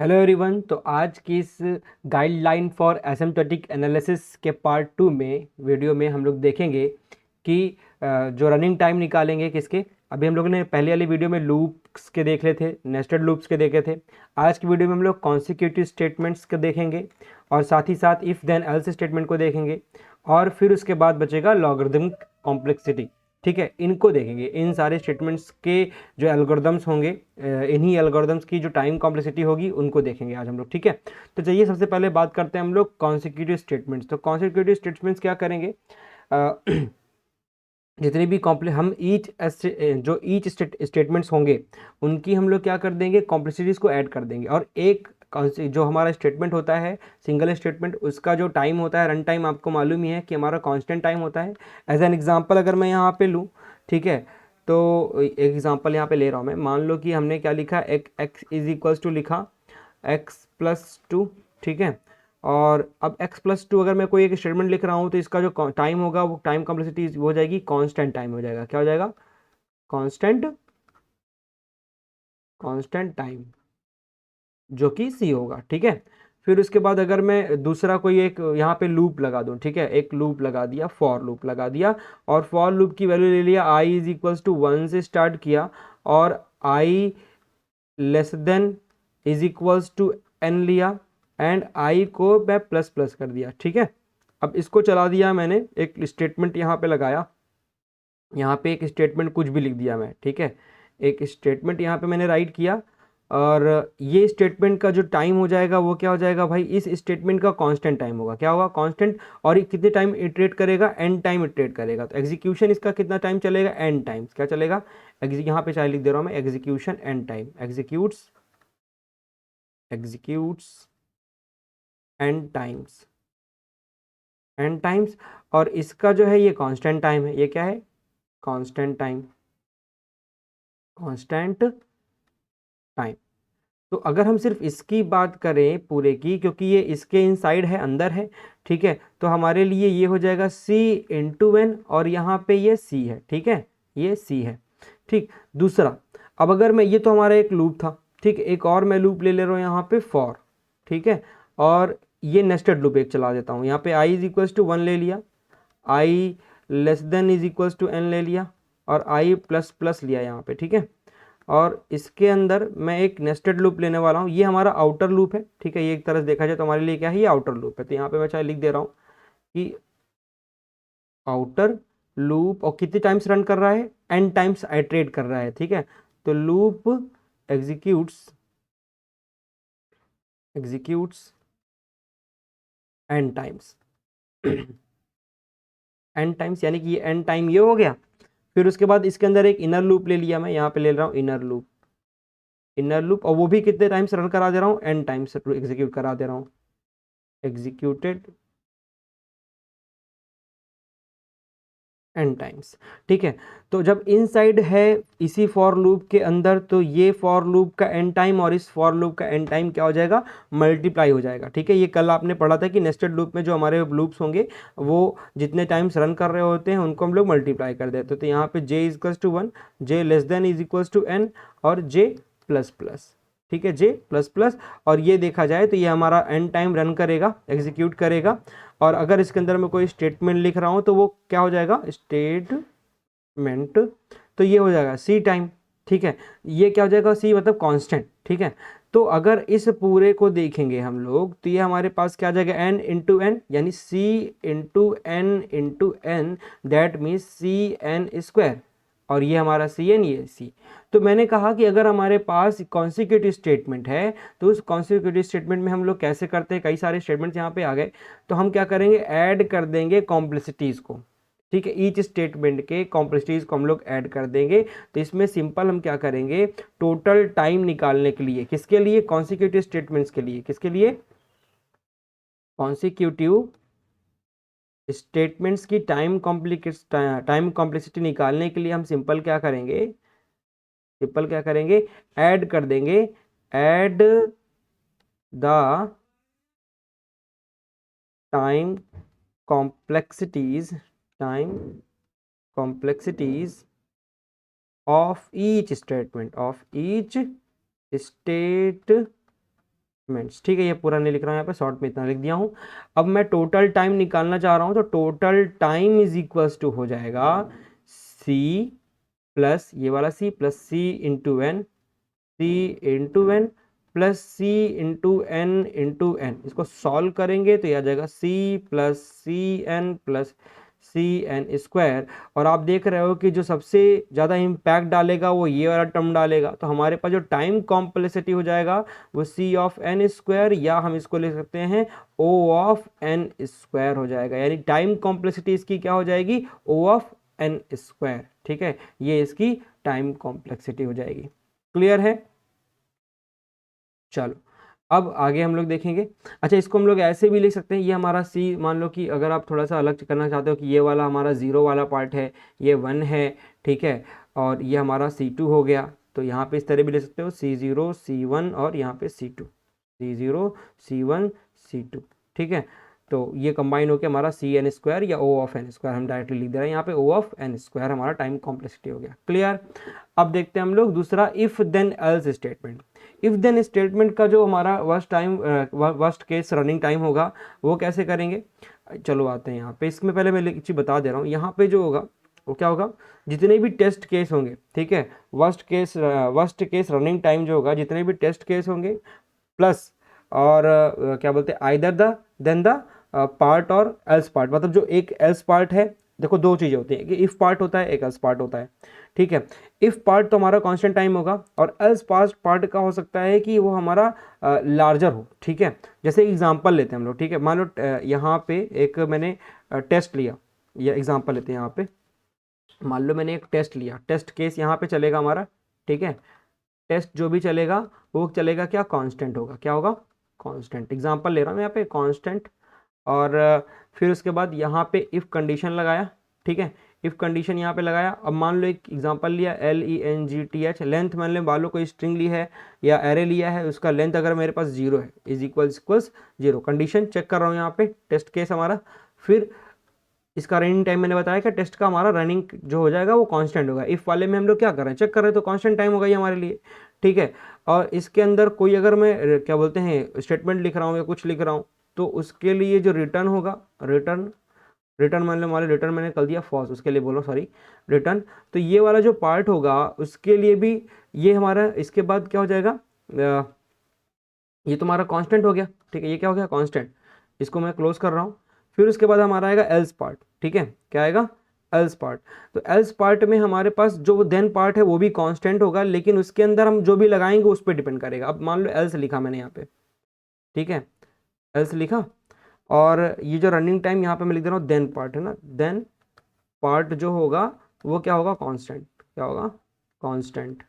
Hello everyone. तो आज की इस गाइडलाइन फॉर एसिम्प्टोटिक एनालिसिस के पार्ट 2 में वीडियो में हम लोग देखेंगे कि जो रनिंग टाइम निकालेंगे किसके। अभी हम लोगों ने पहले वाली वीडियो में लूप्स के देख रहे थे, नेस्टेड लूप्स के देखे थे। आज की वीडियो में हम लोग कॉन्सिक्यूटिव स्टेटमेंट्स के देखेंगे और साथ ही साथ इफ़ देन एल्स स्टेटमेंट को देखेंगे और फिर उसके बाद बचेगा लॉगरिथमिक कॉम्प्लेक्सिटी। ठीक है, इनको देखेंगे। इन सारे स्टेटमेंट्स के जो एल्गोरिदम्स होंगे, इन्हीं एल्गोरिदम्स की जो टाइम कॉम्प्लेक्सिटी होगी उनको देखेंगे आज हम लोग। ठीक है, तो चलिए सबसे पहले बात करते हैं हम लोग कॉन्सिक्यूटिव स्टेटमेंट्स। तो कॉन्सिक्यूटिव स्टेटमेंट्स क्या करेंगे, जितने भी कॉम्प्ले हम ईच स्टेटमेंट्स होंगे उनकी हम लोग क्या कर देंगे, कॉम्प्लेक्सिटीज़ को ऐड कर देंगे। और एक जो हमारा स्टेटमेंट होता है सिंगल स्टेटमेंट, उसका जो टाइम होता है रन टाइम, आपको मालूम ही है कि हमारा कांस्टेंट टाइम होता है। एज एन एग्जांपल अगर मैं यहाँ पे लूँ, ठीक है, तो एक एग्जांपल यहाँ पे ले रहा हूँ मैं। मान लो कि हमने क्या लिखा, एक एक्स इज इक्वल्स टू लिखा x+2। ठीक है, और अब x+2 अगर मैं कोई एक स्टेटमेंट लिख रहा हूँ तो इसका जो टाइम होगा वो टाइम कॉम्प्लेक्सिटी हो जाएगी कांस्टेंट टाइम हो जाएगा। क्या हो जाएगा, कांस्टेंट कांस्टेंट टाइम, जो कि c होगा। ठीक है, फिर उसके बाद अगर मैं दूसरा कोई एक यहाँ पे लूप लगा दूँ, ठीक है, एक लूप लगा दिया, फॉर लूप लगा दिया, और फॉर लूप की वैल्यू ले लिया i इज इक्वल्स टू 1 से स्टार्ट किया और i less than is equals to n लिया एंड i को मैं प्लस प्लस कर दिया। ठीक है, अब इसको चला दिया मैंने, एक स्टेटमेंट यहाँ पे लगाया, यहाँ पे एक स्टेटमेंट कुछ भी लिख दिया मैं। ठीक है, एक स्टेटमेंट यहाँ पे मैंने राइट किया और ये स्टेटमेंट का जो टाइम हो जाएगा वो क्या हो जाएगा भाई, इस स्टेटमेंट का कांस्टेंट टाइम होगा। क्या होगा, कांस्टेंट। और ये कितने टाइम इटरेट करेगा, एन टाइम इटरेट करेगा। तो एग्जीक्यूशन इसका कितना टाइम चलेगा, एन टाइम्स। क्या चलेगा, यहाँ पे चाहे लिख दे रहा हूँ मैं, execution n time, executes n times. और इसका जो है ये कांस्टेंट टाइम है। ये क्या है, कांस्टेंट टाइम, कांस्टेंट टाइम। तो अगर हम सिर्फ इसकी बात करें पूरे की, क्योंकि ये इसके इनसाइड है, अंदर है, ठीक है, तो हमारे लिए ये हो जाएगा c/n और यहाँ पे ये c है। ठीक है, ये c है। ठीक, दूसरा, अब अगर मैं, ये तो हमारा एक लूप था, ठीक है, एक और मैं लूप ले रहा हूँ यहाँ पे फॉर। ठीक है, और ये नेस्टेड लूप एक चला देता हूँ। यहाँ पे i इज इक्वल्स टू 1 ले लिया, i less than is equals to n ले लिया और i प्लस प्लस लिया यहाँ पे। ठीक है, और इसके अंदर मैं एक नेस्टेड लूप लेने वाला हूँ। ये हमारा आउटर लूप है। ठीक है, ये एक तरह से देखा जाए तो हमारे लिए क्या है, ये आउटर लूप है। तो यहाँ पे मैं चाहे लिख दे रहा हूँ कि आउटर लूप, और कितने टाइम्स रन कर रहा है, n टाइम्स आइट्रेट कर रहा है। ठीक है, तो loop executes executes n times n times, यानी कि ये n टाइम ये हो गया। फिर उसके बाद इसके अंदर एक इनर लूप ले लिया मैं, यहाँ पे ले रहा हूँ इनर लूप, और वो भी कितने टाइम्स रन करा दे रहा हूँ, n टाइम्स एग्जीक्यूट करा दे रहा हूँ, एग्जीक्यूटेड n टाइम्स। ठीक है, तो जब इनसाइड है इसी फॉर लूप के अंदर, तो ये फॉर लूप का n टाइम और इस फॉर लूप का n टाइम क्या हो जाएगा, मल्टीप्लाई हो जाएगा। ठीक है, ये कल आपने पढ़ा था कि नेस्टेड लूप में जो हमारे लूप्स होंगे वो जितने टाइम्स रन कर रहे होते हैं उनको हम लोग मल्टीप्लाई कर देते हैं। तो यहाँ पे j equals to 1, j less than is equals to n और j प्लस प्लस। ठीक है, j प्लस प्लस, और ये देखा जाए तो ये हमारा n टाइम रन करेगा, एग्जीक्यूट करेगा। और अगर इसके अंदर मैं कोई स्टेटमेंट लिख रहा हूँ तो वो क्या हो जाएगा, स्टेटमेंट, तो ये हो जाएगा सी टाइम। ठीक है, ये क्या हो जाएगा, सी मतलब कांस्टेंट। ठीक है, तो अगर इस पूरे को देखेंगे हम लोग तो ये हमारे पास क्या आ जाएगा, n इंटू एन, यानी c into n, that means cn²। और ये हमारा cn, ये c। तो मैंने कहा कि अगर हमारे पास कॉन्सिक्यूटिव स्टेटमेंट है तो उस कॉन्सिक्यूटिव स्टेटमेंट में हम लोग कैसे करते हैं, कई सारे स्टेटमेंट्स यहाँ पे आ गए, तो हम क्या करेंगे, ऐड कर देंगे कॉम्प्लेक्सिटीज़ को। ठीक है, ईच स्टेटमेंट के कॉम्प्लेक्सिटीज़ को हम लोग ऐड कर देंगे। तो इसमें सिंपल हम क्या करेंगे, टोटल टाइम निकालने के लिए, किसके लिए, कॉन्सिक्यूटिव स्टेटमेंट्स के लिए, किसके लिए, कॉन्सिक्यूटिव स्टेटमेंट्स की टाइम कॉम्प्लेक्सिटी निकालने के लिए हम सिंपल क्या करेंगे, ऐड कर देंगे, add the time complexities time complexities of each statement ठीक है, ये पूरा नहीं लिख रहा हूँ, यहाँ पे शॉर्ट में इतना लिख दिया हूँ। अब मैं टोटल टाइम निकालना चाह रहा हूँ, तो total time is equals to हो जाएगा सी प्लस ये वाला c plus c into n, c into n plus c into n. इसको सॉल्व करेंगे तो ये आ जाएगा c plus c n plus c n square. और आप देख रहे हो कि जो सबसे ज़्यादा इम्पैक्ट डालेगा वो ये वाला टर्म डालेगा, तो हमारे पास जो टाइम कॉम्प्लेक्सिटी हो जाएगा वो सी ऑफ एन स्क्वायर, या हम इसको लिख सकते हैं ओ ऑफ एन स्क्वायर हो जाएगा। यानी टाइम कॉम्प्लेक्सिटी इसकी क्या हो जाएगी, ओ ऑफ एन स्क्वायर। ठीक है, ये इसकी टाइम कॉम्प्लेक्सिटी हो जाएगी। क्लियर है? चलो अब आगे हम लोग देखेंगे। अच्छा, इसको हम लोग ऐसे भी लिख सकते हैं, ये हमारा सी, मान लो कि अगर आप थोड़ा सा अलग करना चाहते हो कि ये वाला हमारा ज़ीरो वाला पार्ट है, ये वन है, ठीक है, और ये हमारा C2 हो गया, तो यहाँ पे इस तरह भी लिख सकते हो C0 C1 और यहाँ पे C2, C0 C1 C2। ठीक है, तो ये कंबाइन होकर हमारा सी एन स्क्वायर या ओ ऑफ एन स्क्वायर हम डायरेक्टली लिख दे रहे हैं यहाँ पे, ओ ऑफ एन स्क्वायर हमारा टाइम कॉम्प्लेक्सिटी हो गया। क्लियर? अब देखते हैं हम लोग दूसरा if then else statement. If then statement का जो हमारा वर्स्ट केस रनिंग टाइम होगा वो कैसे करेंगे, चलो आते हैं यहाँ पे। इसमें पहले मैं एक चीज़ बता दे रहा हूँ, यहाँ पे जो होगा वो क्या होगा, जितने भी टेस्ट केस होंगे, ठीक है, वर्स्ट केस रनिंग टाइम जो होगा, जितने भी टेस्ट केस होंगे प्लस और क्या बोलते हैं either the then the part और एल्स पार्ट, मतलब जो एक एल्स पार्ट है, देखो दो चीज़ें होती हैं, कि इफ पार्ट होता है, एक एल्स पार्ट होता है। ठीक है, इफ पार्ट तो हमारा कांस्टेंट टाइम होगा, और एल्स पार्ट का हो सकता है कि वो हमारा लार्जर हो। ठीक है, जैसे एग्जांपल लेते हैं हम लोग। ठीक है, मान लो यहाँ पे एक मैंने टेस्ट लिया, या एग्जांपल लेते हैं यहाँ पे, मान लो मैंने एक टेस्ट लिया, टेस्ट केस यहाँ पे चलेगा हमारा। ठीक है, टेस्ट जो भी चलेगा वो चलेगा क्या, कांस्टेंट होगा, क्या होगा, कांस्टेंट। एग्जांपल ले रहा हूँ यहाँ पे कांस्टेंट, और फिर उसके बाद यहाँ पे इफ़ कंडीशन लगाया। ठीक है, इफ़ कंडीशन यहाँ पे लगाया। अब मान लो एक एग्जांपल लिया LENGTH, लेंथ मान लो कोई स्ट्रिंग ली है या एरे लिया है, उसका लेंथ अगर मेरे पास 0 है, इज इक्वल्स 0, कंडीशन चेक कर रहा हूँ यहाँ पे, टेस्ट केस हमारा। फिर इसका रनिंग टाइम मैंने बताया कि टेस्ट का हमारा रनिंग जो हो जाएगा वो कांस्टेंट होगा। इफ़ वाले में हम लोग क्या कर रहे हैं, चेक कर रहे हैं, तो कांस्टेंट टाइम होगा ये हमारे लिए। ठीक है, और इसके अंदर कोई अगर मैं क्या बोलते हैं स्टेटमेंट लिख रहा हूँ या कुछ लिख रहा हूँ, तो उसके लिए जो रिटर्न होगा, रिटर्न मान लो हमारे रिटर्न मैंने कर दिया फॉल्स, उसके लिए बोलो सॉरी रिटर्न, तो ये वाला जो पार्ट होगा उसके लिए भी ये हमारा इसके बाद क्या हो जाएगा, ये तो हमारा कांस्टेंट हो गया। ठीक है, ये क्या हो गया, कांस्टेंट, इसको मैं क्लोज कर रहा हूँ। फिर उसके बाद हमारा आएगा एल्स पार्ट। ठीक है, क्या आएगा, एल्स पार्ट। तो एल्स पार्ट में हमारे पास जो देन पार्ट है वो भी कांस्टेंट होगा, लेकिन उसके अंदर हम जो भी लगाएंगे उस पर डिपेंड करेगा। अब मान लो एल्स लिखा मैंने यहाँ पे, ठीक है, एल्स लिखा, और ये जो रनिंग टाइम यहाँ पे मैं लिख दे रहा हूँ देन पार्ट है ना, देन पार्ट जो होगा वो क्या होगा, कांस्टेंट, क्या होगा, कांस्टेंट।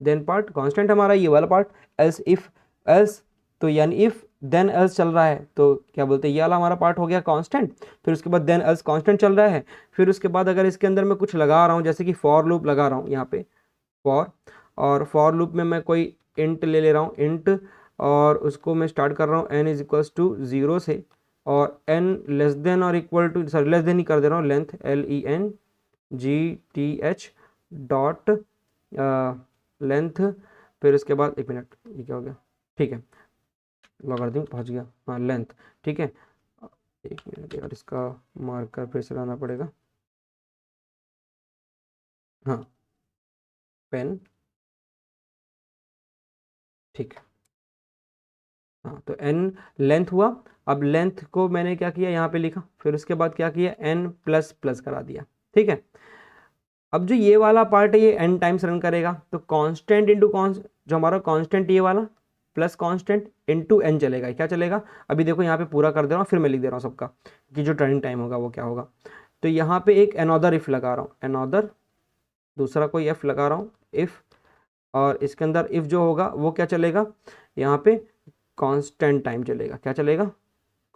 देन पार्ट कांस्टेंट हमारा ये वाला पार्ट, एल्स इफ एल्स, तो यानी इफ देन एल्स चल रहा है तो क्या बोलते हैं ये वाला हमारा पार्ट हो गया कांस्टेंट। फिर उसके बाद देन एल्स कांस्टेंट चल रहा है, फिर उसके बाद अगर इसके अंदर मैं कुछ लगा रहा हूँ, जैसे कि फॉर लूप लगा रहा हूँ यहाँ पे, फॉर, और फॉर लूप में मैं कोई इंट ले रहा हूँ, इंट, और उसको मैं स्टार्ट कर रहा हूँ n इज इक्वल्स टू 0 से, और n लेस देन और equal to, sorry less than ही कर दे रहा हूँ, लेंथ LENGTH डॉट लेंथ। फिर उसके बाद एक मिनट, ये क्या हो गया, ठीक है लॉगरिथम पहुँच गया, हाँ लेंथ। ठीक है, एक मिनट यार, इसका मार्कर फिर से लाना पड़ेगा, हाँ पेन, ठीक है, हाँ तो n लेंथ हुआ। अब लेंथ को मैंने क्या किया, यहाँ पे लिखा, फिर उसके बाद क्या किया, n प्लस प्लस करा दिया। ठीक है, अब जो ये वाला पार्ट है ये n टाइम्स रन करेगा, तो कांस्टेंट इंटू कॉन्स्ट, जो हमारा कांस्टेंट ये वाला प्लस कांस्टेंट इंटू n चलेगा, क्या चलेगा, अभी देखो यहाँ पे पूरा कर दे रहा हूँ, फिर मैं लिख दे रहा हूँ सबका कि जो टर्निंग टाइम होगा वो क्या होगा। तो यहाँ पे एक अनदर इफ लगा रहा हूँ, अनदर दूसरा कोई f लगा रहा हूँ, इफ, और इसके अंदर इफ जो होगा वो क्या चलेगा, यहाँ पे कांस्टेंट टाइम चलेगा, क्या चलेगा,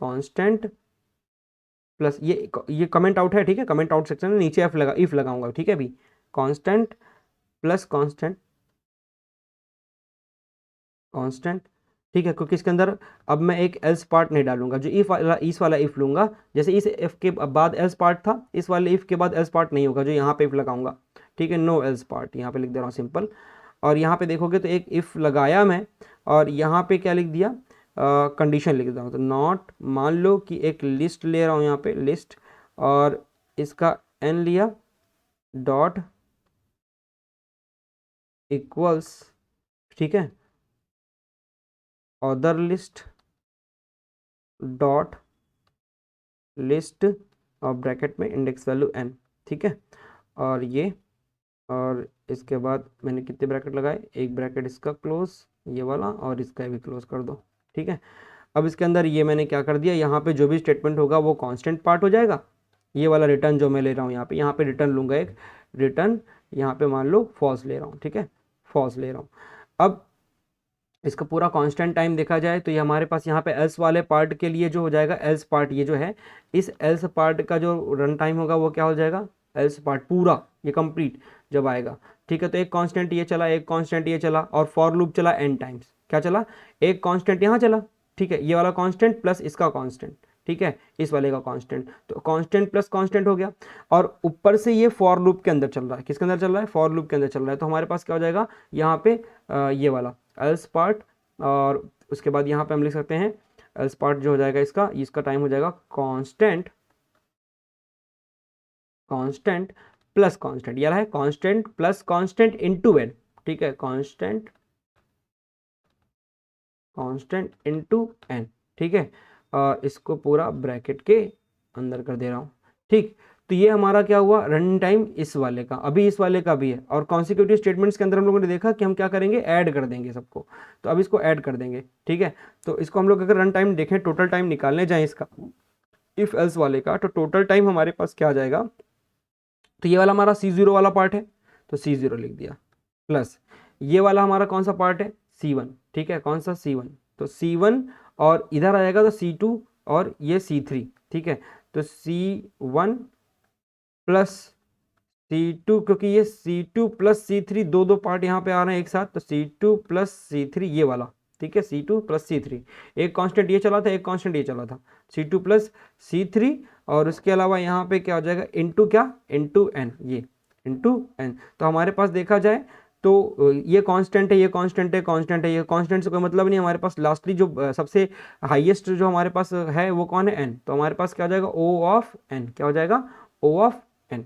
कांस्टेंट प्लस ये कमेंट आउट है। ठीक है, कमेंट आउट सेक्शन में नीचे एफ लगा, इफ लगाऊंगा। ठीक है, अभी कांस्टेंट प्लस कांस्टेंट, कांस्टेंट। ठीक है, क्योंकि इसके अंदर अब मैं एक एल्स पार्ट नहीं डालूंगा, जो इस वाला इफ लूंगा, जैसे इस इफ के बाद एल्स पार्ट था, इस वाले इफ के बाद एल्स पार्ट नहीं होगा, जो यहाँ पे इफ लगाऊंगा। ठीक है, नो एल्स पार्ट यहाँ पे लिख दे रहा हूँ सिंपल, और यहाँ पे देखोगे तो एक इफ़ लगाया मैं, और यहाँ पे क्या लिख दिया, कंडीशन लिख देता हूँ। तो नॉट, मान लो कि एक लिस्ट ले रहा हूँ यहाँ पे लिस्ट, और इसका n लिया, डॉट इक्वल्स, ठीक है, अदर लिस्ट डॉट लिस्ट और ब्रैकेट में इंडेक्स वैल्यू n, ठीक है। और ये, और इसके बाद मैंने कितने ब्रैकेट लगाए, एक ब्रैकेट इसका क्लोज ये वाला, और इसका भी क्लोज कर दो, ठीक है। अब इसके अंदर ये मैंने क्या कर दिया, यहाँ पे जो भी स्टेटमेंट होगा वो कांस्टेंट पार्ट हो जाएगा। ये वाला रिटर्न जो मैं ले रहा हूँ यहाँ पे रिटर्न लूँगा, एक रिटर्न यहाँ पे मान लो फॉल्स ले रहा हूँ, ठीक है, फॉल्स ले रहा हूँ। अब इसका पूरा कांस्टेंट टाइम देखा जाए तो ये हमारे पास यहाँ पे एल्स वाले पार्ट के लिए जो हो जाएगा, एल्स पार्ट ये जो है, इस एल्स पार्ट का जो रन टाइम होगा वो क्या हो जाएगा, एल्स पार्ट पूरा ये कंप्लीट जब आएगा, ठीक है। तो एक कांस्टेंट ये चला, एक कांस्टेंट ये चला, और फॉर लूप चला n टाइम्स, क्या चला, एक कांस्टेंट यहाँ चला, ठीक है, ये वाला कांस्टेंट प्लस इसका कांस्टेंट, ठीक है, इस वाले का कांस्टेंट, तो कांस्टेंट प्लस कांस्टेंट हो गया। और ऊपर से ये फॉर लूप के अंदर चल रहा है, किसके अंदर चल रहा है, फॉर लूप के अंदर चल रहा है। तो हमारे पास क्या हो जाएगा यहाँ पे ये वाला एल्स पार्ट, और उसके बाद यहाँ पे हम लिख सकते हैं एल्स पार्ट जो हो जाएगा इसका टाइम हो जाएगा कांस्टेंट, कांस्टेंट प्लस कांस्टेंट, ये रहा है constant plus constant into n, ठीक है, कांस्टेंट कांस्टेंट इनटू n, ठीक है। इसको पूरा ब्रैकेट के अंदर कर दे रहा हूँ, ठीक। तो ये हमारा क्या हुआ, रन टाइम इस वाले का, अभी इस वाले का भी है। और कॉन्सिक्यूटिव स्टेटमेंट्स के अंदर हम लोगों ने देखा कि हम क्या करेंगे, ऐड कर देंगे सबको, तो अब इसको ऐड कर देंगे, ठीक है। तो इसको हम लोग अगर रन टाइम देखें, टोटल टाइम निकालने जाएं इसका इफ एल्स वाले का, तो टोटल टाइम हमारे पास क्या आ जाएगा, तो ये वाला हमारा C0 वाला पार्ट है, तो C0 लिख दिया, प्लस ये वाला हमारा कौन सा पार्ट है, C1, ठीक है, कौन सा C1, तो C1, और इधर आ जाएगा तो C2, और ये C3, ठीक है। तो C1 प्लस C2, क्योंकि ये C2 प्लस C3 दो पार्ट यहाँ पे आ रहे हैं एक साथ, तो C2 प्लस C3 ये वाला, ठीक है, C2 प्लस C3, एक कांस्टेंट ये चला था, एक कांस्टेंट ये चला था, C2 प्लस C3, और उसके अलावा यहाँ पे क्या हो जाएगा, इंटू क्या, इंटू n, ये इंटू n। तो हमारे पास देखा जाए तो ये कांस्टेंट है, ये कांस्टेंट है, कांस्टेंट है, ये कांस्टेंट से कोई मतलब नहीं, हमारे पास लास्टली जो सबसे हाईएस्ट जो हमारे पास है वो कौन है, n। तो हमारे पास क्या हो जाएगा, O ऑफ n, क्या हो जाएगा, O ऑफ n।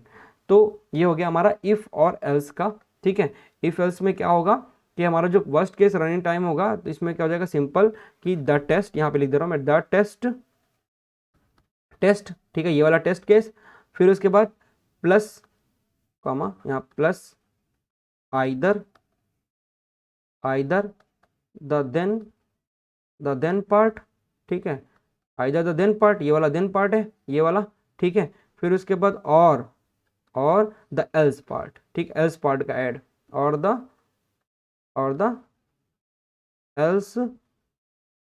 तो ये हो गया हमारा इफ और एल्स का, ठीक है। इफ एल्स में क्या होगा कि हमारा जो वर्स्ट केस रनिंग टाइम होगा, तो इसमें क्या हो जाएगा, सिंपल कि द टेस्ट, यहाँ पे लिख दे रहा हूँ मैं, द टेस्ट, ठीक है, ये वाला टेस्ट केस, फिर उसके बाद प्लस कॉमा, यहाँ plus either the then part, ठीक है, आइदर द देन पार्ट, ये वाला देन पार्ट है, ये वाला, ठीक है। फिर उसके बाद और द एल्स पार्ट, ठीक, एल्स पार्ट का ऐड, और the L's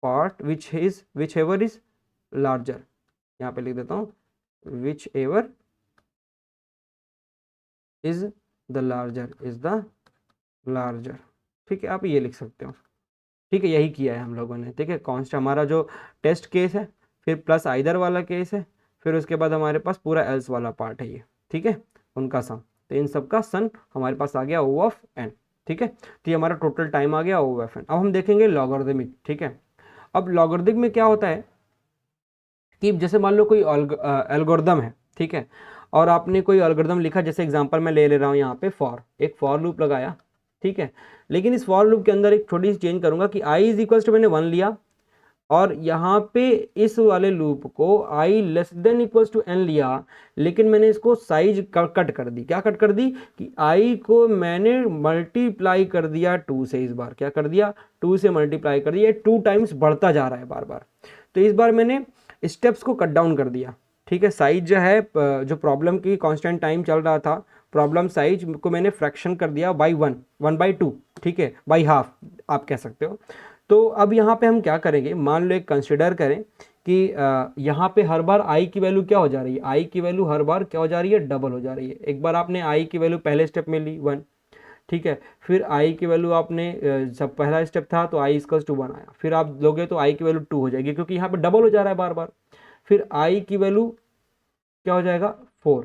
part which ever is larger, यहाँ पे लिख देता हूँ which ever is the larger, ठीक है, आप ये लिख सकते हो, ठीक है। यही किया है हम लोगों ने, ठीक है। कॉन्स्ट हमारा जो टेस्ट केस है, फिर प्लस आइदर वाला केस है, फिर उसके बाद हमारे पास पूरा एल्स वाला पार्ट है ये, ठीक है, उनका सम। तो इन सब का सन हमारे पास आ गया O ऑफ n, ठीक है। तो ये हमारा टोटल टाइम आ गया O ऑफ n। अब हम देखेंगे लॉगरिदमिक, ठीक है। अब लॉगरिदमिक में क्या होता है कि जैसे मान लो कोई एल्गोरिदम है, ठीक है, और आपने कोई एल्गोरिदम लिखा, जैसे एग्जांपल मैं ले रहा हूँ यहाँ पे एक फॉर लूप लगाया, ठीक है। लेकिन इस फॉर लूप के अंदर एक छोटी सी चेंज करूंगा कि i इज इक्वल्स टू, मैंने 1 लिया, और यहाँ पे इस वाले लूप को i less than equals to n लिया, लेकिन मैंने इसको साइज कट कर दी, क्या कट कर दी कि i को मैंने मल्टीप्लाई कर दिया 2 से, इस बार क्या कर दिया, 2 से मल्टीप्लाई कर दिया, 2 टाइम्स बढ़ता जा रहा है बार बार। तो इस बार मैंने स्टेप्स को कट डाउन कर दिया, ठीक है। साइज जो है, जो प्रॉब्लम की कांस्टेंट टाइम चल रहा था, प्रॉब्लम साइज को मैंने फ्रैक्शन कर दिया बाई 1/2, ठीक है, बाई हाफ आप कह सकते हो। तो अब यहाँ पे हम क्या करेंगे, मान लो एक कंसिडर करें कि यहाँ पे हर बार i की वैल्यू क्या हो जा रही है, i की वैल्यू हर बार क्या हो जा रही है, डबल हो जा रही है। एक बार आपने i की वैल्यू पहले स्टेप में ली 1, ठीक है, फिर i की वैल्यू आपने जब पहला स्टेप था तो i इक्वल्स टू 1 आया, फिर आप लोगे तो i की वैल्यू 2 हो जाएगी, क्योंकि यहाँ पे डबल हो जा रहा है बार बार। फिर i की वैल्यू क्या हो जाएगा 4,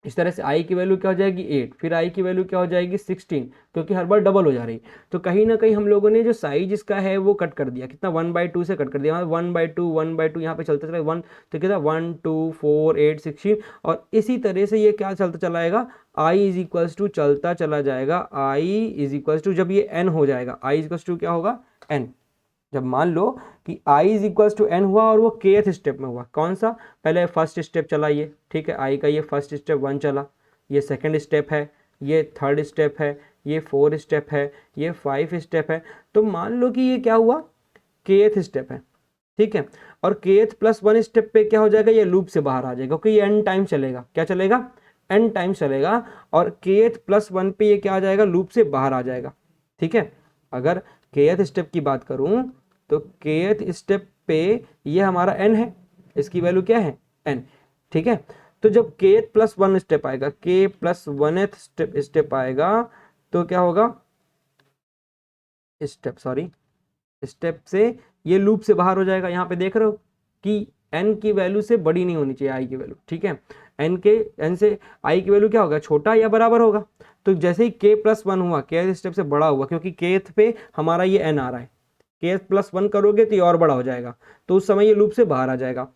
इस तरह से i की वैल्यू क्या हो जाएगी 8, फिर i की वैल्यू क्या हो जाएगी 16, क्योंकि हर बार डबल हो जा रही। तो कहीं ना कहीं हम लोगों ने जो साइज इसका है वो कट कर दिया, कितना 1/2 से कट कर दिया, 1/2 1/2 यहाँ पे चलते चला 1, तो कितना 1 2 4 8 16, और इसी तरह से ये क्या चलता चला जाएगा, i इज इक्वल्स टू चलता चला जाएगा, i इज इक्वल्स टू, जब ये n हो जाएगा i इज इक्वल्स टू क्या होगा n, जब मान लो कि i is equals to n हुआ और वो kth स्टेप में हुआ, कौन सा, पहले फर्स्ट स्टेप चला ये, ठीक है, i का ये फर्स्ट स्टेप 1 चला, ये सेकंड स्टेप है, ये थर्ड स्टेप है, ये 4 स्टेप है, ये 5 स्टेप है, तो मान लो कि ये क्या हुआ kth स्टेप है, ठीक है, और kth प्लस 1 स्टेप पे क्या हो जाएगा, ये लूप से बाहर आ जाएगा, क्योंकि ये n टाइम चलेगा, क्या चलेगा, n टाइम चलेगा, और kth प्लस 1 पे ये क्या आ जाएगा, लूप से बाहर आ जाएगा, ठीक है। अगर kth स्टेप की बात करूं तो kth स्टेप पे ये हमारा n है, इसकी वैल्यू क्या है n, ठीक है। तो जब kth प्लस 1 स्टेप आएगा, k प्लस 1th स्टेप आएगा, तो क्या होगा, स्टेप से ये लूप से बाहर हो जाएगा। यहाँ पे देख रहे हो कि n की वैल्यू से बड़ी नहीं होनी चाहिए i की वैल्यू, ठीक है, n से i की वैल्यू क्या होगा, छोटा या बराबर होगा। तो जैसे ही k प्लस 1 हुआ, k स्टेप से बड़ा हुआ, क्योंकि kth पे हमारा ये n आ रहा है, k प्लस 1 करोगे तो ये और बड़ा हो जाएगा, तो उस समय ये लूप से बाहर आ जाएगा।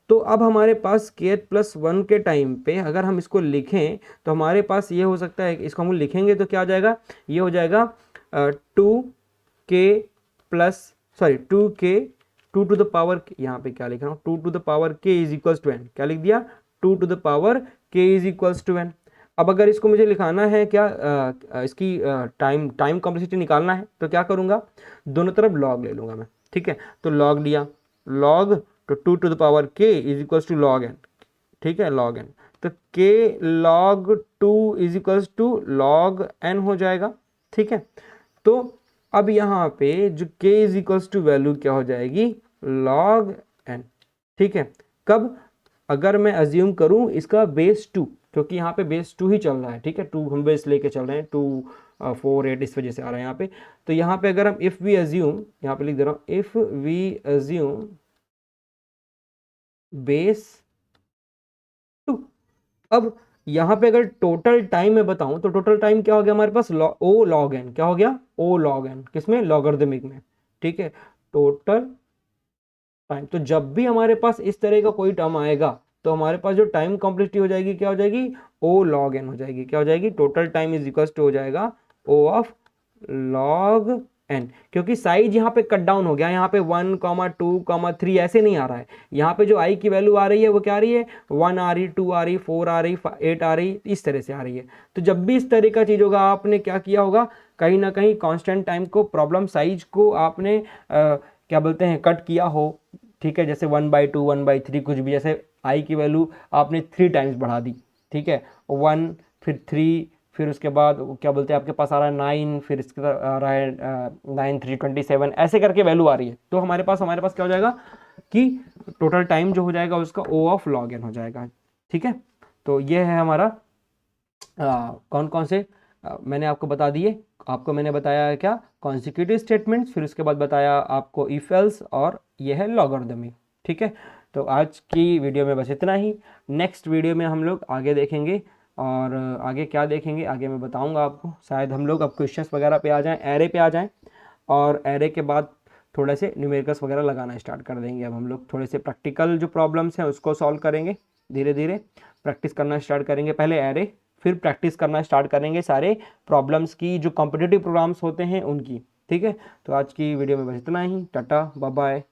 तो अब हमारे पास k प्लस 1 के टाइम पे अगर हम इसको लिखें तो हमारे पास ये हो सकता है, इसको हम लिखेंगे तो क्या हो जाएगा, ये हो जाएगा 2k plus sorry 2k 2 to the power, यहाँ पे क्या लिख रहा हूँ, 2 to the power k is equals to n, क्या लिख दिया, 2 to the power k is equals to n। अब अगर इसको मुझे लिखाना है क्या, इसकी टाइम कॉम्प्लेक्सिटी निकालना है, तो क्या करूँगा, दोनों तरफ लॉग ले लूँगा मैं, ठीक है, तो लॉग लिया, लॉग तो 2 to the power k is equals to log n, ठीक है, लॉग n, तो k log 2 is equals to log n हो जाएगा, ठीक है। तो अब यहाँ पे जो k is equals to value क्या हो जाएगी, log n, ठीक है। कब, अगर मैं अज्यूम करूँ इसका बेस 2, क्योंकि यहाँ पे बेस 2 ही चल रहा है, ठीक है, 2 हम बेस लेके चल रहे हैं, 2 4 8 इस वजह से आ रहा है यहाँ पे। तो यहाँ पे अगर हम इफ़ वी अज्यूम, यहाँ पे लिख दे रहा हूँ, इफ़ वी अज्यूम बेस 2, अब यहाँ पे अगर टोटल टाइम मैं बताऊं तो टोटल टाइम क्या हो गया हमारे पास, ओ लॉग एन, क्या हो गया, ओ लॉग एन, किसमें, लॉगरिदमिक में, ठीक है, टोटल टाइम। तो जब भी हमारे पास इस तरह का कोई टर्म आएगा तो हमारे पास जो टाइम कॉम्प्लेक्सिटी हो जाएगी क्या हो जाएगी, ओ लॉग एन हो जाएगी, क्या हो जाएगी, total time is equal to हो जाएगा ओ ऑफ लॉग एन, क्योंकि साइज यहाँ पे कट डाउन हो गया, यहाँ पे 1 2 3 ऐसे नहीं आ रहा है, यहाँ पे जो आई की वैल्यू आ रही है वो क्या आ रही है, 1 आ रही, 2 आ रही, 4 आ रही, 8 आ रही, इस तरह से आ रही है। तो जब भी इस तरह का चीज होगा आपने क्या किया होगा, कहीं ना कहीं कांस्टेंट टाइम को, प्रॉब्लम साइज को आपने क्या बोलते हैं कट किया हो, ठीक है, जैसे 1/2 1/3 कुछ भी, जैसे आई की वैल्यू आपने 3 टाइम्स बढ़ा दी, ठीक है, 1 फिर 3 फिर उसके बाद क्या बोलते हैं आपके पास आ रहा है 9, फिर इसके आ रहा है 9 3 27, ऐसे करके वैल्यू आ रही है। तो हमारे पास क्या हो जाएगा कि टोटल टाइम जो हो जाएगा उसका ओ ऑफ लॉग एन हो जाएगा, ठीक है। तो ये है हमारा कौन कौन से मैंने आपको बता दिए, आपको मैंने बताया क्या, कॉन्सिक्यूटिव स्टेटमेंट्स, फिर उसके बाद बताया आपको इफ एल्स, और ये है लॉगरिदमिक, ठीक है। तो आज की वीडियो में बस इतना ही, नेक्स्ट वीडियो में हम लोग आगे देखेंगे, और आगे क्या देखेंगे आगे मैं बताऊंगा आपको, शायद हम लोग अब क्वेश्चंस वगैरह पे आ जाएं, एरे पे आ जाएं, और एरे के बाद थोड़े से न्यूमेरिकल्स वगैरह लगाना स्टार्ट कर देंगे। अब हम लोग थोड़े से प्रैक्टिकल जो प्रॉब्लम्स हैं उसको सॉल्व करेंगे, धीरे धीरे प्रैक्टिस करना स्टार्ट करेंगे, पहले एरे फिर प्रैक्टिस करना स्टार्ट करेंगे सारे प्रॉब्लम्स की जो कॉम्पिटिटिव प्रोग्राम्स होते हैं उनकी, ठीक है। तो आज की वीडियो में बस इतना ही, टाटा बाय बाय।